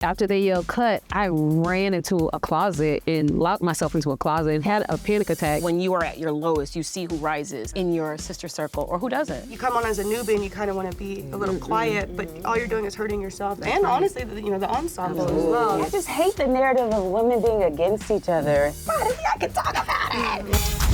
After they yelled cut, I ran into a closet and locked myself into a closet and had a panic attack. When you are at your lowest, you see who rises in your sister circle or who doesn't. You come on as a newbie and you kind of want to be a little quiet, but all you're doing is hurting yourself and honestly, the ensemble as well. I just hate the narrative of women being against each other. I can talk about it.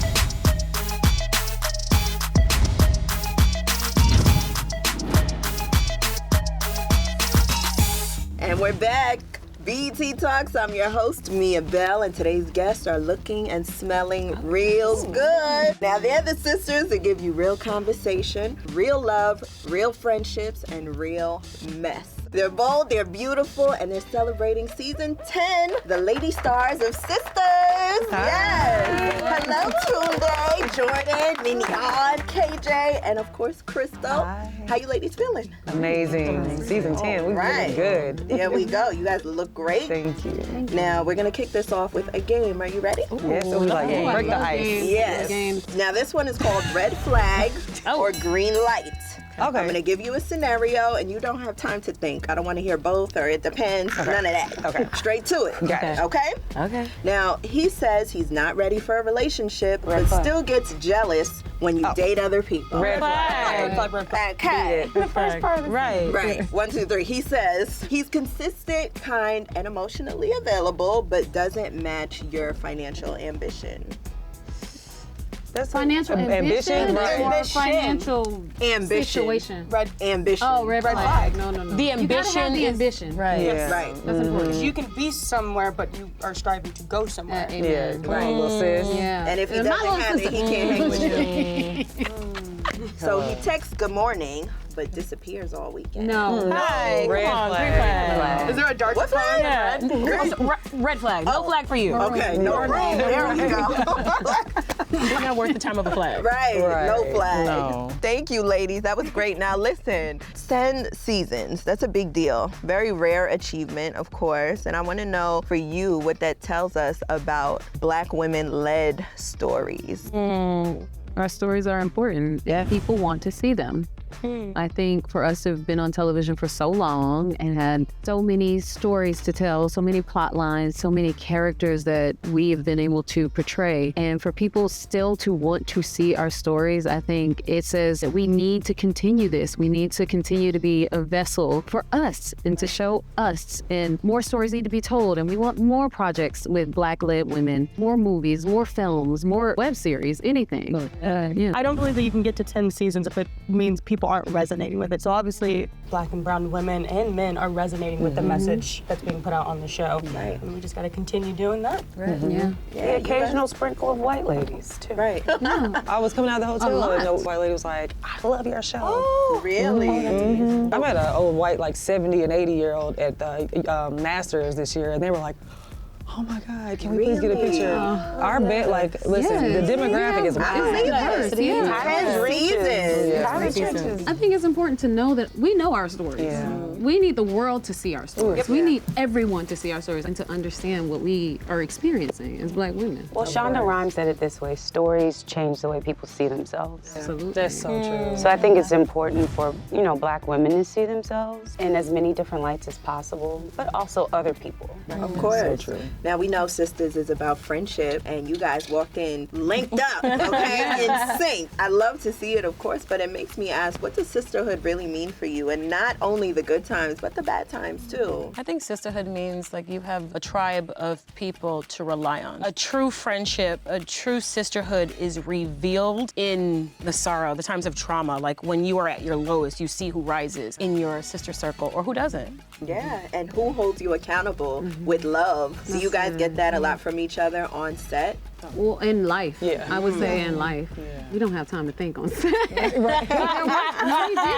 And we're back. BET Talks, I'm your host, Miabelle, and today's guests are looking and smelling real good. Now, they're the sisters that give you real conversation, real love, real friendships, and real mess. They're bold, they're beautiful, and they're celebrating season 10, the lady stars of Sisters. Yes. Hello, Tunde, Jordan, Mignon, KJ, and of course, Crystal. Hi. How you ladies feeling? Amazing. Season 10, we're doing good. There we go. You guys look great. Thank you. Now, we're going to kick this off with a game. Are you ready? Yes, so we like break the ice. Yes. Now, this one is called Red Flag or Green Light. Okay. I'm going to give you a scenario, and you don't have time to think. I don't want to hear both, or it depends. Okay. None of that. Okay. Straight to it. Got it. Okay? Okay. Now, he says he's not ready for a relationship, but still gets jealous when you date other people. Red flag. Okay. The first part of the Right. 1, 2, 3. He says he's consistent, kind, and emotionally available, but doesn't match your financial ambition. That's Financial ambition right? or financial situation? Ambition. Oh, red flag. No. The ambition the is ambition. right. Yeah. Right. That's important. You can be somewhere, but you are striving to go somewhere. Amen. Yeah, come on, little sis. Yeah. And if he my doesn't little have it, sister- he can't hang with you. So he texts good morning, but disappears all weekend. No. Hi, Red come on, flag. green flag. Is there a dark What's flag? that? Red flag. No flag for you. Okay, no room. There we go. You're not worth the time of a flag. Right, no flag. No. Thank you, ladies. That was great. Now listen, 10 seasons, that's a big deal. Very rare achievement, of course. And I want to know for you what that tells us about Black women-led stories. Our stories are important. Yeah. People want to see them. I think for us to have been on television for so long and had so many stories to tell, so many plot lines, so many characters that we have been able to portray, and for people still to want to see our stories, I think it says that we need to continue this. We need to continue to be a vessel for us and to show us, and more stories need to be told, and we want more projects with Black-led women, more movies, more films, more web series, anything. Yeah. I don't believe that you can get to 10 seasons if it means people aren't resonating with it. So obviously, Black and brown women and men are resonating with the message that's being put out on the show. Right. And we just got to continue doing that. Right. Yeah. The occasional sprinkle of white ladies, too. Right. I was coming out of the hotel lot. and the white lady was like, I love your show. Oh, really? I met an old white, like 70 and 80-year-old at the Masters this year, and they were like, oh my God, can we please get a picture? Our bet, like, listen, the demographic is wild. I think it's important to know that we know our stories. Yeah. We need the world to see our stories. We need everyone to see our stories and to understand what we are experiencing as Black women. Well, Shonda Rhimes said it this way: stories change the way people see themselves. Absolutely. That's so true. So I think it's important for, Black women to see themselves in as many different lights as possible, but also other people. Of course. So true. Now we know Sisters is about friendship, and you guys walked in linked up, okay, in sync. I love to see it, of course, but it makes me ask, what does sisterhood really mean for you? And not only the good times, but the bad times too. I think sisterhood means like you have a tribe of people to rely on. A true friendship, a true sisterhood is revealed in the sorrow, the times of trauma. Like when you are at your lowest, you see who rises in your sister circle or who doesn't. Yeah, and who holds you accountable with love. So you guys get that a lot from each other on set. Well, in life. Yeah. I would say in life. We don't have time to think on set.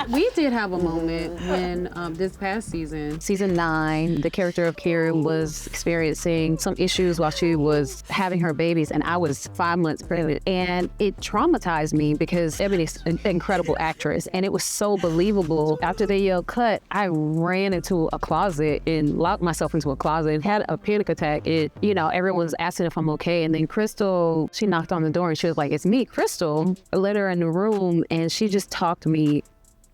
we did have a moment when this past season 9, the character of Karen was experiencing some issues while she was having her babies, and I was 5 months pregnant. And it traumatized me because Ebony's an incredible actress, and it was so believable. After they yelled cut, I ran into a closet and locked myself into a closet and had a panic attack. Everyone was asking if I'm okay, and then Crystal, she knocked on the door and she was like, "It's me, Crystal." I let her in the room and she just talked to me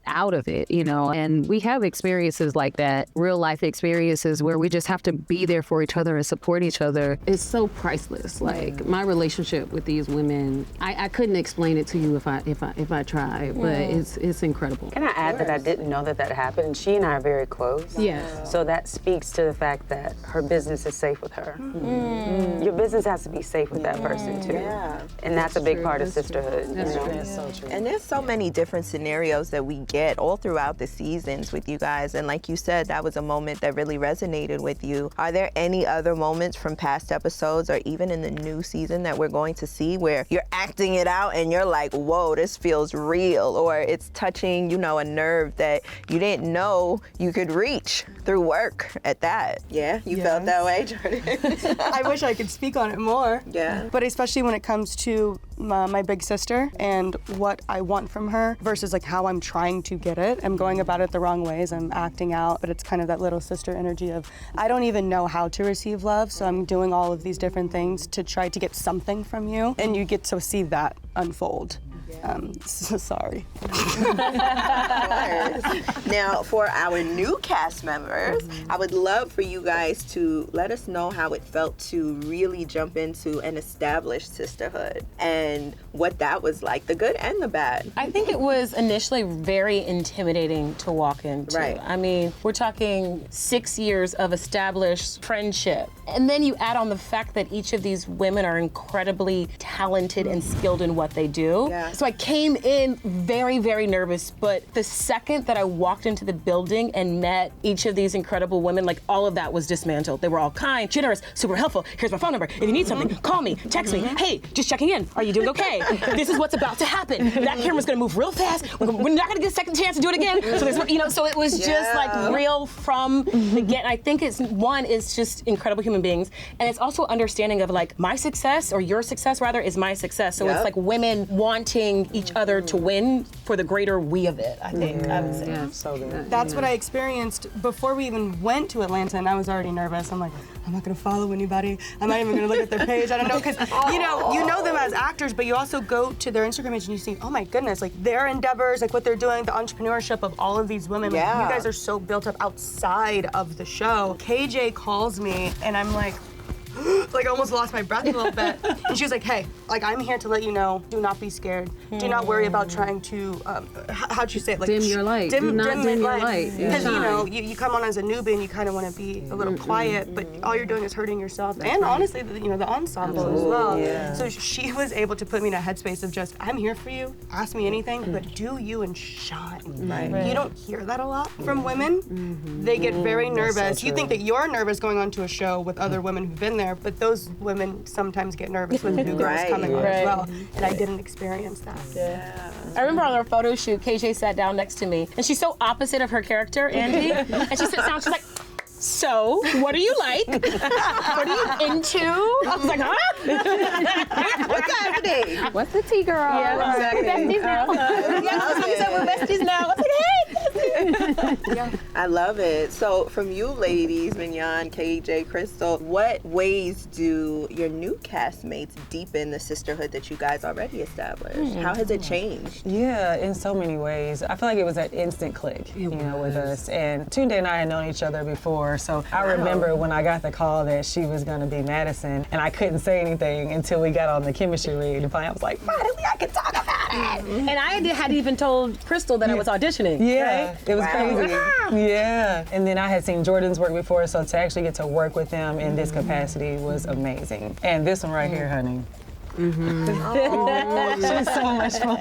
out of it, you know, and we have experiences like that, real life experiences where we just have to be there for each other and support each other. It's so priceless. Like my relationship with these women, I couldn't explain it to you if I tried, but it's incredible. Can I add that I didn't know that happened? She and I are very close. Yes. So that speaks to the fact that her business is safe with her. Your business has to be safe with that person too. Yeah. And that's a big part of sisterhood. That's true. That's so true. And there's so many different scenarios that we get all throughout the seasons with you guys. And like you said, that was a moment that really resonated with you. Are there any other moments from past episodes or even in the new season that we're going to see where you're acting it out and you're like, whoa, this feels real, or it's touching, you know, a nerve that you didn't know you could reach through work at that? Yeah, you felt that way, Jordan? I wish I could speak on it more. Yeah. But especially when it comes to my big sister and what I want from her versus like how I'm trying to get it. I'm going about it the wrong ways. I'm acting out, but it's kind of that little sister energy of I don't even know how to receive love, so I'm doing all of these different things to try to get something from you, and you get to see that unfold. So sorry. Now, for our new cast members, I would love for you guys to let us know how it felt to really jump into an established sisterhood and what that was like, the good and the bad. I think it was initially very intimidating to walk into. Right. I mean, we're talking 6 years of established friendship. And then you add on the fact that each of these women are incredibly talented and skilled in what they do. Yeah. So I came in very, very nervous, but the second that I walked into the building and met each of these incredible women, like all of that was dismantled. They were all kind, generous, super helpful. Here's my phone number. If you need something, call me, text me. Hey, just checking in. Are you doing okay? This is what's about to happen. That camera's gonna move real fast. We're not gonna get a second chance to do it again. So there's, you know, so it was just like real from the get. I think it's just incredible human beings, and it's also understanding of like my success or your success rather is my success. So it's like women wanting each other to win for the greater we of it. I think I would say. Yeah. So good. That's what I experienced before we even went to Atlanta, and I was already nervous. I'm like, I'm not gonna follow anybody. I'm not even gonna look at their page. I don't know, because you know them as actors, but you also go to their Instagram page and you see, oh my goodness, like their endeavors, like what they're doing, the entrepreneurship of all of these women. Like, you guys are so built up outside of the show. KJ calls me, and I'm like, like I almost lost my breath a little bit. And she was like, hey, like I'm here to let you know, do not be scared. Do not worry about trying to, how'd you say it? Like, Dim your light. Dim your light. Because Shine. you know, you come on as a newbie and you kind of want to be a little quiet, but all you're doing is hurting yourself. And honestly, the ensemble as well. Yeah. So she was able to put me in a headspace of just, I'm here for you, ask me anything, but do you and shine. Right. You don't hear that a lot from women. They get very nervous. So you think that you're nervous going onto a show with other women who've been there, but those women sometimes get nervous with new girls coming on as well, and I didn't experience that. Yeah. I remember on our photo shoot, KJ sat down next to me, and she's so opposite of her character, Andy, and she sits down, she's like, so, what do you like? What are you into? I was like, huh? What's happening? What's the tea, girl? Yeah, Exactly. besties now. Yeah, said we're besties now. I was like, hey. I love it. So from you ladies, Mignon, KJ, Crystal, what ways do your new castmates deepen the sisterhood that you guys already established? How has it changed? Yeah, in so many ways. I feel like it was that instant click, with us. And Tunde and I had known each other before, so I remember when I got the call that she was gonna be Madison, and I couldn't say anything until we got on the chemistry read, and finally I was like, finally I can talk about it! And I hadn't even told Crystal that I was auditioning. Yeah, right? it was crazy. Yeah, and then I had seen Jordan's work before, so to actually get to work with him in this capacity was amazing. And this one right here, honey. She's so much fun.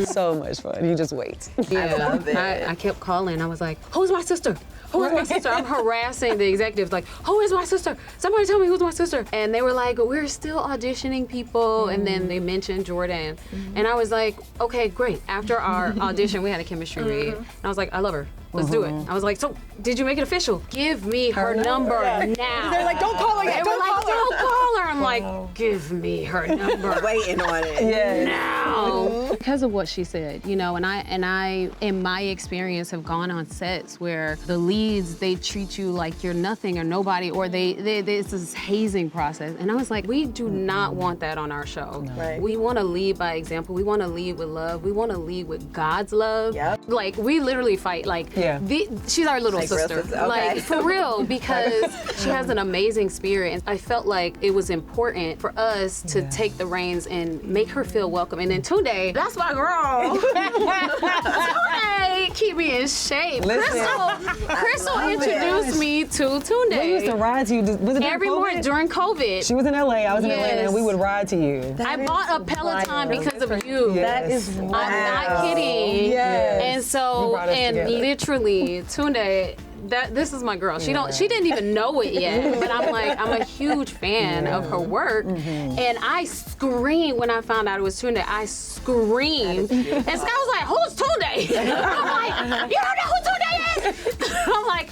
So much fun. You just wait. Yeah, I love it. I kept calling. I was like, who's my sister? Who is my sister? I'm harassing the executives, like, who is my sister? Somebody tell me who's my sister. And they were like, we're still auditioning people. And then they mentioned Jordan. And I was like, okay, great. After our audition, we had a chemistry read. And I was like, I love her. Let's do it. I was like, so did you make it official? Give me her number now. They're like, don't call her yet. They were like, don't call her. I'm like, give me her number Waiting on it. now. Because of what she said, you know, and I, in my experience, have gone on sets where the leads, they treat you like you're nothing or nobody, or it's this hazing process. And I was like, we do not want that on our show. Right. We want to lead by example. We want to lead with love. We want to lead with God's love. Yep. Like, we literally fight. Like, she's our little sister. Okay. Like, for real, because she has an amazing spirit. And I felt like it was important for us to take the reins and make her feel welcome. And then Tunde, that's my girl. Tunde, keep me in shape. Crystal introduced me to Tunde. We used to ride to you. Was it Every morning during COVID. She was in LA, I was in Atlanta, and we would ride to you. I bought a Peloton because of you. That is I'm not kidding. Yes. And so, and literally, Tunde, this is my girl. She didn't even know it yet, but I'm a huge fan of her work. And I screamed when I found out it was Tunde. I screamed. And Scott was like, who's Tunde? I'm like, you don't know who Tunde is? I'm like,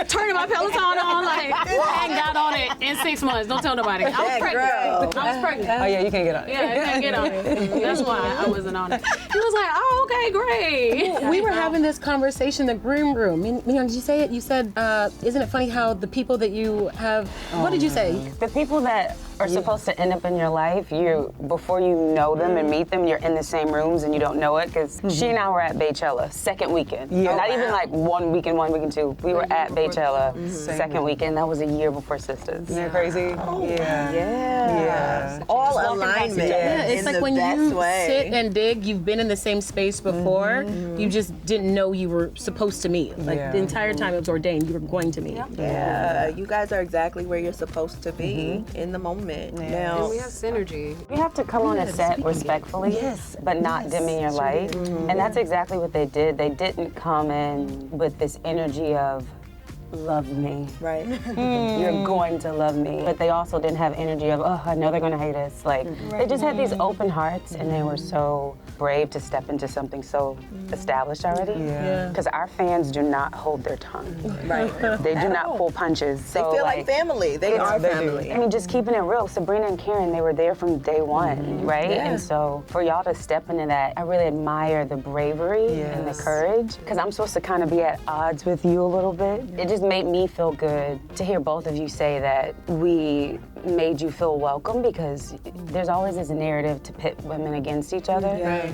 turning my Peloton on, like, and got on it in 6 months. Don't tell nobody. I was pregnant. I was pregnant. Oh yeah, you can't get on it. Yeah, I can't get on it. That's why I wasn't on it. He was like, oh, okay, great. We were having this conversation in the green room. Mignon, did you say it? You said, isn't it funny how the people that you have, what did you say? The people that are supposed to end up in your life, before you know them and meet them, you're in the same rooms and you don't know it, because she and I were at Beychella, second weekend. Not even like 1 weekend, 1 weekend, 2. We were at Beychella, second weekend. That was a year before Sistas. Isn't that crazy? Yeah. All alignment. It's in like the when best you way. sit and dig, you've been in the same space before, you just didn't know you were supposed to meet. Like the entire time it was ordained, you were going to meet. Yeah, you guys are exactly where you're supposed to be in the moment. Now, And we have synergy. You have to come on a set respectfully, but not dimming your light. And that's exactly what they did. They didn't come in with this energy of, love me. right? You're going to love me. But they also didn't have energy of, oh, I know they're gonna hate us. Like, they just had these open hearts, and they were so brave to step into something so established already. Because our fans do not hold their tongue. Right. They do not pull punches. They So feel like family. They are family. I mean, just keeping it real. Sabrina and Karen, they were there from day one, right? And so for y'all to step into that, I really admire the bravery and the courage, because I'm supposed to kind of be at odds with you a little bit. It just made me feel good to hear both of you say that we made you feel welcome, because there's always this narrative to pit women against each other.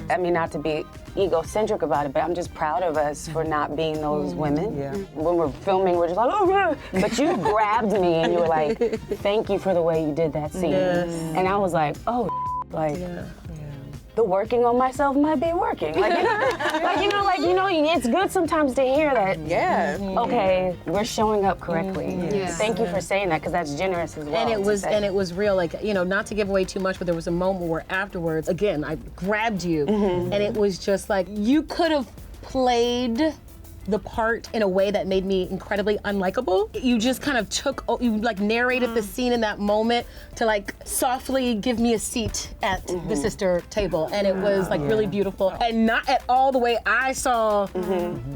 I mean, not to be egocentric about it, but I'm just proud of us for not being those women. When we're filming, we're just like, oh, yeah. But you grabbed me and you were like, thank you for the way you did that scene. And I was like, oh, like, the working on myself might be working. Like, it's good sometimes to hear that. Okay, we're showing up correctly. Thank you for saying that, because that's generous as well. And it was real, like, not to give away too much, but there was a moment where afterwards, again, I grabbed you, and it was just like, you could have played the part in a way that made me incredibly unlikable. You just kind of you like narrated the scene in that moment to like softly give me a seat at the sister table. And it was like really beautiful, and not at all the way I saw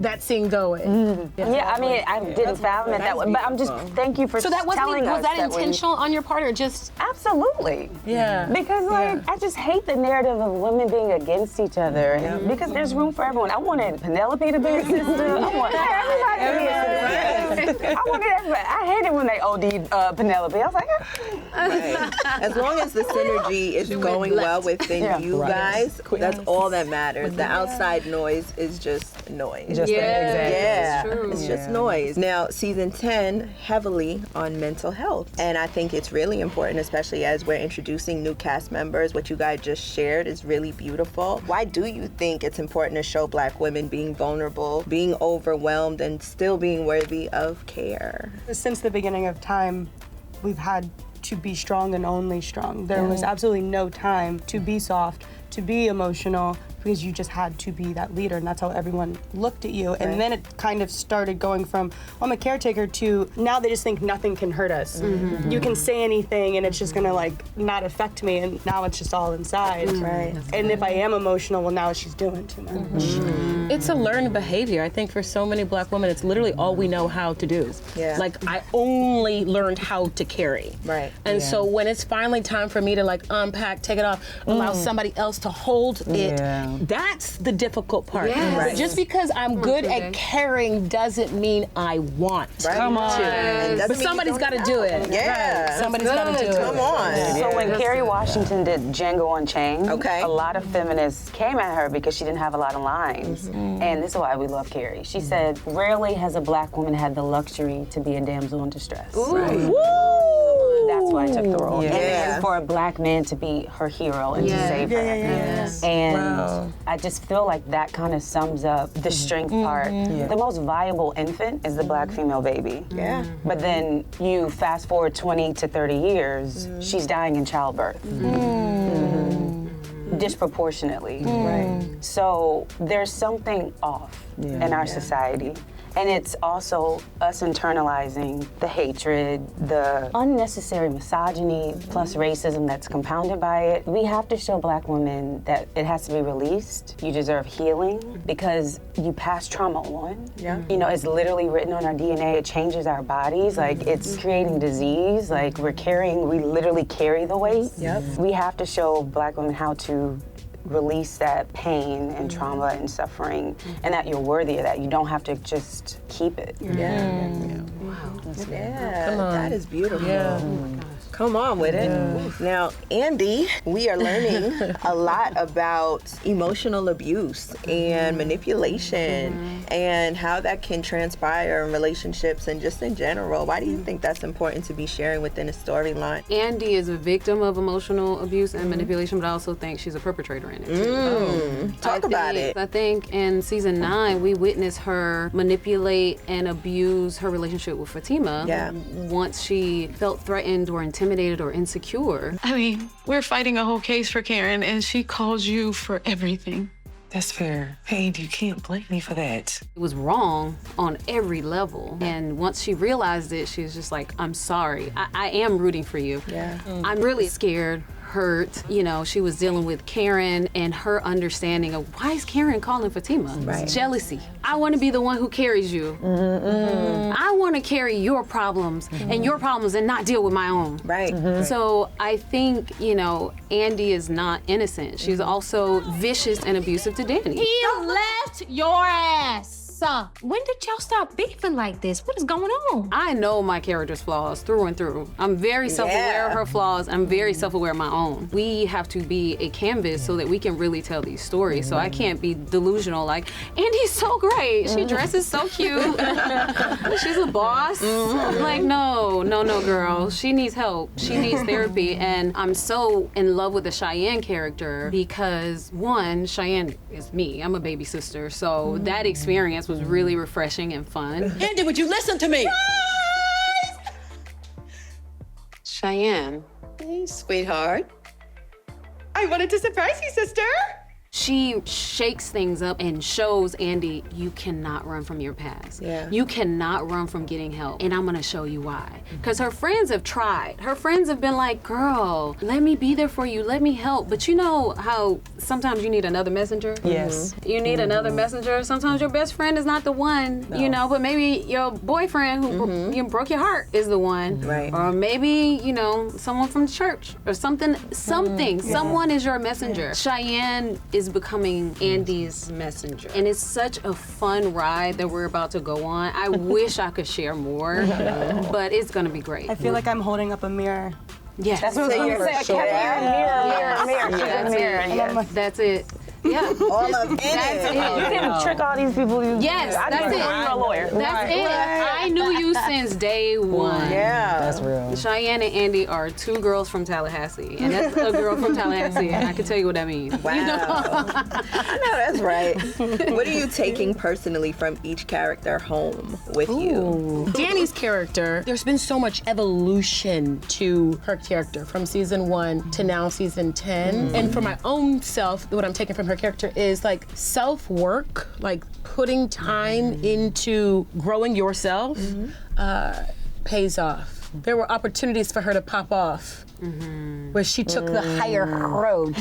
that scene going. Yeah, I mean, I didn't fathom it that way, but I'm just, thank you for telling us. Was that intentional on your part, or just? Absolutely. Yeah. Because I just hate the narrative of women being against each other, because there's room for everyone. I wanted Penelope to be a sister. I wanted everybody to be a sister. I wanted everybody. I hated when they OD'd Penelope. I was like, As long as the synergy is going well within you guys, that's all that matters. The outside noise is just noise. It's just noise. Now, season 10, heavily on mental health. And I think it's really important, especially as we're introducing new cast members. What you guys just shared is really beautiful. Why do you think it's important to show Black women being vulnerable, being overwhelmed, and still being worthy of care? Since the beginning of time, we've had to be strong and only strong. There was absolutely no time to be soft, to be emotional, because you just had to be that leader, and that's how everyone looked at you. And then it kind of started going from, I'm a caretaker, to now they just think nothing can hurt us. You can say anything and it's just gonna like not affect me, and now it's just all inside. And if I am emotional, well, now she's doing too much. It's a learned behavior. I think for so many Black women, it's literally all we know how to do. Like, I only learned how to carry. And so when it's finally time for me to like unpack, take it off, allow somebody else to hold it, that's the difficult part. But just because I'm good at carrying doesn't mean I want Come on. to. But somebody's got to do it. Somebody's got to do it. Come on. So when Kerry Washington did Django Unchained, a lot of feminists came at her because she didn't have a lot of lines. And this is why we love Kerry. She said, rarely has a Black woman had the luxury to be a damsel in distress. That's why I took the role. And then for a Black man to be her hero and to save her. And I just feel like that kind of sums up the strength part. The most viable infant is the Black female baby. But then you fast forward 20 to 30 years, she's dying in childbirth. Disproportionately. So there's something off in our society. And it's also us internalizing the hatred, the unnecessary misogyny, plus racism that's compounded by it. We have to show Black women that it has to be released. You deserve healing because you pass trauma on. You know, it's literally written on our DNA. It changes our bodies. Like, it's creating disease. Like, we literally carry the weight. We have to show Black women how to release that pain and trauma and suffering, and that you're worthy of that. You don't have to just keep it. Wow. That is beautiful. Come on with it. Now, Andy, we are learning a lot about emotional abuse and manipulation and how that can transpire in relationships and just in general. Why do you think that's important to be sharing within a storyline? Andy is a victim of emotional abuse and manipulation, but I also think she's a perpetrator in it. Talk about it. I think in season 9, we witnessed her manipulate and abuse her relationship with Fatima once she felt threatened or intimidated or insecure. I mean, we're fighting a whole case for Karen, and she calls you for everything. That's fair. Hey, you can't blame me for that. It was wrong on every level. And once she realized it, she was just like, I'm sorry. I am rooting for you. I'm really scared, hurt. You know, she was dealing with Karen and her understanding of why is Karen calling Fatima? It's jealousy. I want to be the one who carries you. I want to carry your problems and your problems and not deal with my own. So I think, you know, Andy is not innocent. She's also vicious and abusive to Danny. He left your ass. When did y'all stop beefing like this? What is going on? I know my character's flaws through and through. I'm very self-aware of her flaws. I'm very self-aware of my own. We have to be a canvas so that we can really tell these stories. So I can't be delusional like, Andy's so great. She dresses so cute. She's a boss. Like, no, girl. She needs help. She needs therapy. And I'm so in love with the Cheyenne character because, one, Cheyenne is me. I'm a baby sister. So that experience was really refreshing and fun. Andy, would you listen to me? Cheyenne. Hey, sweetheart. I wanted to surprise you, sister. She shakes things up and shows Andy, you cannot run from your past. You cannot run from getting help. And I'm gonna show you why. Because her friends have tried. Her friends have been like, girl, let me be there for you, let me help. But you know how sometimes you need another messenger? You need another messenger. Sometimes your best friend is not the one, you know, but maybe your boyfriend who you broke your heart is the one. Or maybe, you know, someone from church or something. Someone is your messenger. Cheyenne is becoming Andy's messenger. And it's such a fun ride that we're about to go on. I wish I could share more, but it's gonna be great. I feel like I'm holding up a mirror. Yes. That's what I was gonna say. Mirror. That's it. All of it. That's it. You can trick all these people. Yes, that's it. You're a lawyer. That's it. I knew you since day one. That's real. Cheyenne and Andy are two girls from Tallahassee, and that's a girl from Tallahassee, and I can tell you what that means. Wow. You know? I know, that's right. What are you taking personally from each character home with you? Danny's character, there's been so much evolution to her character from season 1 to now season 10. And for my own self, what I'm taking from her character is like self-work, like putting time into growing yourself pays off. There were opportunities for her to pop off where she took the higher road.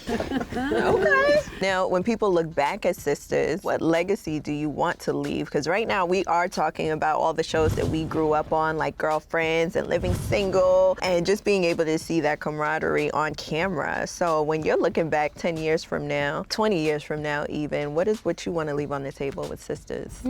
Okay. Now, when people look back at Sisters, what legacy do you want to leave? Because right now we are talking about all the shows that we grew up on, like Girlfriends and Living Single, and just being able to see that camaraderie on camera. So when you're looking back 10 years from now, 20 years from now even, what is what you want to leave on the table with Sisters?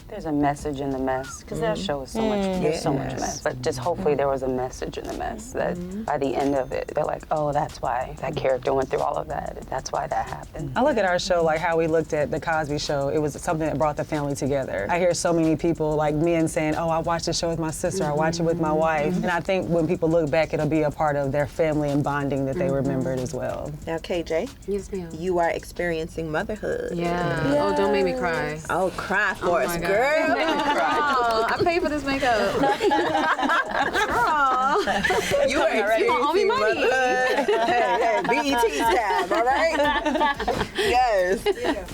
There's a message in the mess, because that show is so much, there's so much mess. But just hopefully there was a message in the mess that by the end of it, they're like, oh, that's why that character went through all of that. That's why that happened. I look at our show like how we looked at the Cosby Show. It was something that brought the family together. I hear so many people like men saying, oh, I watched the show with my sister, I watched it with my wife. And I think when people look back, it'll be a part of their family and bonding that they remembered as well. Now, KJ, Yes, ma'am. you are experiencing motherhood. Yeah. Oh, don't make me cry. Oh, cry for us, my God. girl. Don't make me cry. Oh, I paid for this makeup. You are experiencing motherhood. Hey, BET tab, all right? Yes.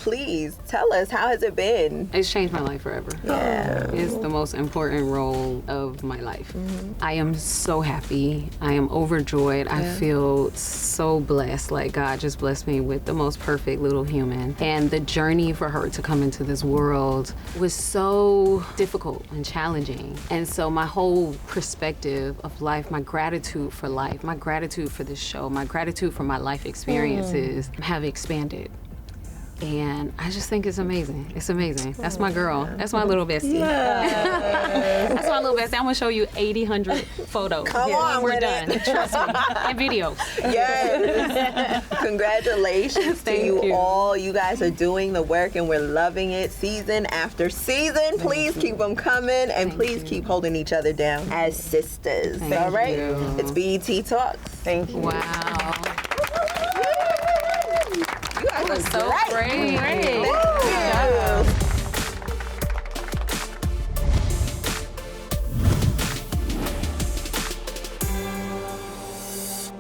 Please, tell us, how has it been? It's changed my life forever. Yeah. It's the most important role of my life. I am so happy. I am overjoyed. I feel so blessed. Like God just blessed me with the most perfect little human. And the journey for her to come into this world was so difficult and challenging. And so my whole perspective of life, my gratitude for life, my gratitude for this show, my gratitude for my life experiences have expanded. And I just think it's amazing. It's amazing. That's my girl. That's my little bestie. That's my little bestie. I'm gonna show you 100 photos. Come on, we're with done. it. Trust me. And videos. Yes. Congratulations to you all. You guys are doing the work and we're loving it season after season. Please keep them coming and please keep holding each other down as sisters. All right? It's BET Talks. Thank you. Wow. You guys are So great.